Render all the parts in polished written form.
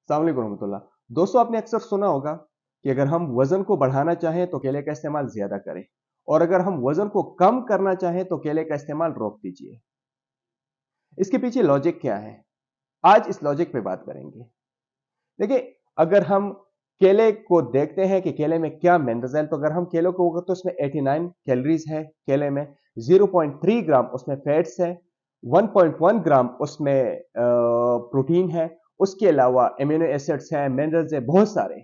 अस्सलाम वालेकुम रहमतुल्लाह। दोस्तों, आपने अक्सर सुना होगा कि अगर हम वजन को बढ़ाना चाहें तो केले का इस्तेमाल ज्यादा करें, और अगर हम वजन को कम करना चाहें तो केले का इस्तेमाल रोक दीजिए। इसके पीछे लॉजिक क्या है? आज इस लॉजिक पे बात करेंगे। देखिए, अगर हम केले को देखते हैं कि केले में क्या मिनरल्स हैं, तो अगर हम केले को होगा तो उसमें 89 कैलोरीज है केले में, 0.3 ग्राम उसमें फैट्स है, 1.1 ग्राम उसमें प्रोटीन है, उसके अलावा एमिनो एसिड्स हैं, मिनरल्स है, बहुत सारे।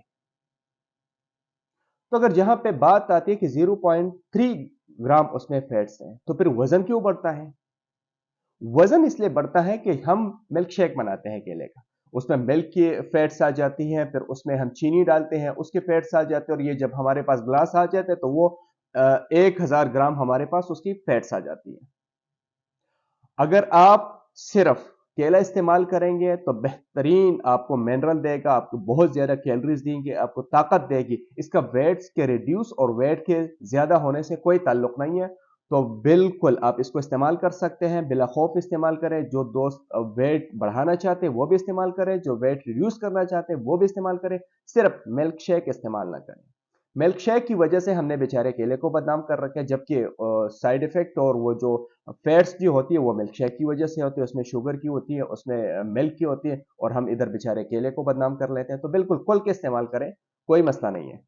तो अगर जहां पे बात आती है कि 0.3 ग्राम उसमें फैट्स हैं, तो फिर वजन क्यों बढ़ता है? वजन इसलिए बढ़ता है कि हम मिल्क शेक बनाते हैं केले का, उसमें मिल्क की फैट्स आ जाती हैं, फिर उसमें हम चीनी डालते हैं, उसके फैट्स आ जाते हैं, और ये जब हमारे पास ग्लास आ जाते हैं तो वो 1000 ग्राम हमारे पास उसकी फैट्स आ जाती है। अगर आप सिर्फ केला इस्तेमाल करेंगे तो बेहतरीन आपको मिनरल देगा, आपको बहुत ज्यादा कैलोरीज देंगे, आपको ताकत देगी। इसका वेट्स के रिड्यूस और वेट के ज्यादा होने से कोई ताल्लुक नहीं है। तो बिल्कुल आप इसको इस्तेमाल कर सकते हैं, बिला खौफ इस्तेमाल करें। जो दोस्त वेट बढ़ाना चाहते हैं वो भी इस्तेमाल करें, जो वेट रिड्यूस करना चाहते हैं वो भी इस्तेमाल करें। सिर्फ मिल्क शेक इस्तेमाल ना करें। मिल्क शेक की वजह से हमने बेचारे केले को बदनाम कर रखा है, जबकि साइड इफेक्ट और वो जो फैट्स जो होती है वो मिल्क शेक की वजह से होती है, उसमें शुगर की होती है, उसमें मिल्क की होती है, और हम इधर बेचारे केले को बदनाम कर लेते हैं। तो बिल्कुल खुल के इस्तेमाल करें, कोई मसला नहीं है।